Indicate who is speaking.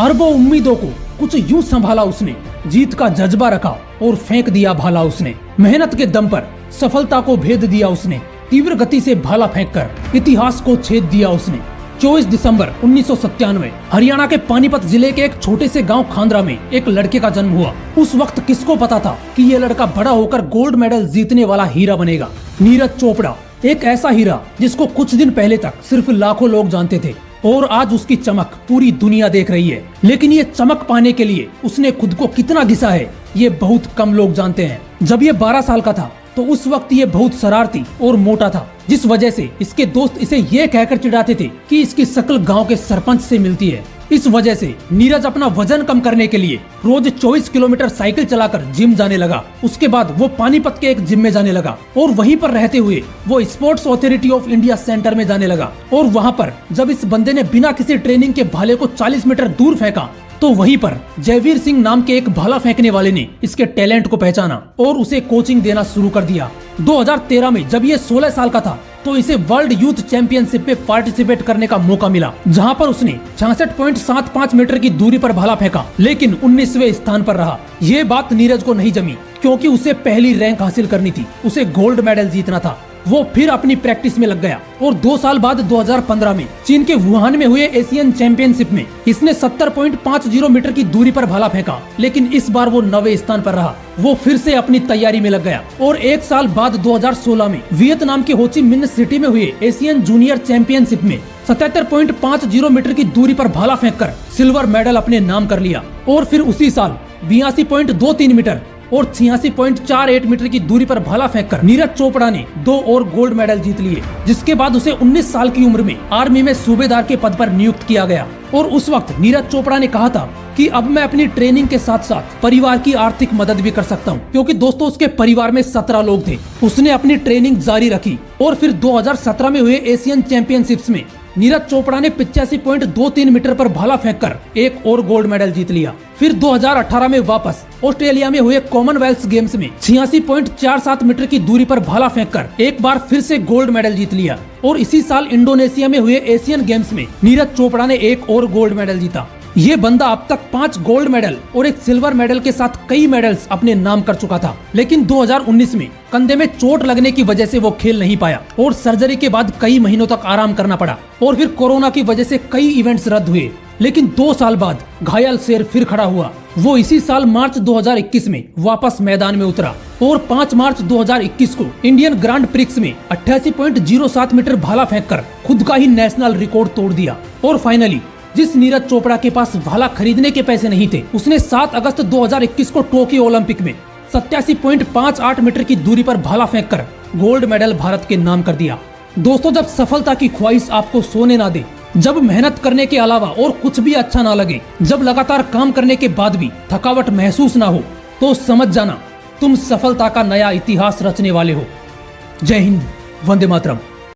Speaker 1: अरबों उम्मीदों को कुछ यूं संभाला उसने, जीत का जज्बा रखा और फेंक दिया भाला उसने। मेहनत के दम पर सफलता को भेद दिया उसने, तीव्र गति से भाला फेंककर इतिहास को छेद दिया उसने। 24 दिसंबर 1997 हरियाणा के पानीपत जिले के एक छोटे से गांव खांदरा में एक लड़के का जन्म हुआ। उस वक्त किसको पता था कि ये लड़का बड़ा होकर गोल्ड मेडल जीतने वाला हीरा बनेगा। नीरज चोपड़ा, एक ऐसा हीरा जिसको कुछ दिन पहले तक सिर्फ लाखों लोग जानते थे और आज उसकी चमक पूरी दुनिया देख रही है। लेकिन ये चमक पाने के लिए उसने खुद को कितना घिसा है, ये बहुत कम लोग जानते हैं। जब ये 12 साल का था तो उस वक्त ये बहुत शरारती और मोटा था, जिस वजह से इसके दोस्त इसे ये कहकर चिढ़ाते थे कि इसकी शक्ल गांव के सरपंच से मिलती है। इस वजह से नीरज अपना वजन कम करने के लिए रोज 24 किलोमीटर साइकिल चलाकर जिम जाने लगा। उसके बाद वो पानीपत के एक जिम में जाने लगा और वहीं पर रहते हुए वो sports authority of India centre में जाने लगा। और वहाँ पर जब इस बंदे ने बिना किसी ट्रेनिंग के भाले को 40 मीटर दूर फेंका तो वहीं पर जयवीर सिंह नाम के एक भाला फेंकने वाले ने इसके टैलेंट को पहचाना और उसे कोचिंग देना शुरू कर दिया। 2013 में जब ये 16 साल का था तो इसे वर्ल्ड यूथ चैंपियनशिप में पार्टिसिपेट करने का मौका मिला, जहां पर उसने 66.75 मीटर की दूरी पर भाला फेंका, लेकिन 19वें स्थान पर रहा। ये बात नीरज को नहीं जमी क्योंकि उसे पहली रैंक हासिल करनी थी, उसे गोल्ड मेडल जीतना था। वो फिर अपनी प्रैक्टिस में लग गया और 2 साल बाद 2015 में चीन के वुहान में हुए एशियन चैंपियनशिप में इसने 70.50 मीटर की दूरी पर भाला फेंका, लेकिन इस बार वो 9वें स्थान पर रहा। वो फिर से अपनी तैयारी में लग गया और 1 साल बाद 2016 में वियतनाम के हो ची मिन्ह सिटी में हुए एशियन जूनियर चैंपियनशिप में 77.50 मीटर की दूरी पर भाला फेंककर सिल्वर मेडल अपने नाम कर लिया। और फिर उसी साल 82.23 मीटर और 86.48 मीटर की दूरी पर भाला फेंककर नीरज चोपड़ा ने 2 और गोल्ड मेडल जीत लिए, जिसके बाद उसे 19 साल की उम्र में आर्मी में सूबेदार के पद पर नियुक्त किया गया। और उस वक्त नीरज चोपड़ा ने कहा था कि अब मैं अपनी ट्रेनिंग के साथ साथ परिवार की आर्थिक मदद भी कर सकता हूं, क्योंकि दोस्तों उसके परिवार में 17 लोग थे। उसने अपनी ट्रेनिंग जारी रखी और फिर 2017 में हुए एशियन चैंपियनशिप्स में नीरज चोपड़ा ने 85.23 मीटर पर भाला फेंककर एक और गोल्ड मेडल जीत लिया। फिर 2018 में वापस ऑस्ट्रेलिया में हुए कॉमनवेल्थ गेम्स में 86.47 मीटर की दूरी पर भाला फेंककर एक बार फिर से गोल्ड मेडल जीत लिया। और इसी साल इंडोनेशिया में हुए एशियन गेम्स में नीरज चोपड़ा ने एक और गोल्ड मेडल जीता। ये बंदा अब तक 5 गोल्ड मेडल और एक सिल्वर मेडल के साथ कई मेडल्स अपने नाम कर चुका था, लेकिन 2019 में कंधे में चोट लगने की वजह से वो खेल नहीं पाया और सर्जरी के बाद कई महीनों तक आराम करना पड़ा और फिर कोरोना की वजह से कई इवेंट्स रद्द हुए। लेकिन 2 साल बाद घायल शेर फिर खड़ा हुआ। वो इसी साल मार्च 2021 में वापस मैदान में उतरा और 5 मार्च 2021 को इंडियन ग्रांड प्रिक्स में 88.07 मीटर भाला फेंककर खुद का ही नेशनल रिकॉर्ड तोड़ दिया। और फाइनली जिस नीरज चोपड़ा के पास भाला खरीदने के पैसे नहीं थे, उसने 7 अगस्त 2021 को टोक्यो ओलंपिक में 87.58 मीटर की दूरी पर भाला फेंककर गोल्ड मेडल भारत के नाम कर दिया। दोस्तों, जब सफलता की ख्वाहिश आपको सोने ना दे, जब मेहनत करने के अलावा और कुछ भी अच्छा ना लगे, जब लगातार काम करने के बाद भी थकावट महसूस ना हो, तो समझ जाना तुम सफलता का नया इतिहास रचने वाले हो। जय हिंद, वंदे मातरम।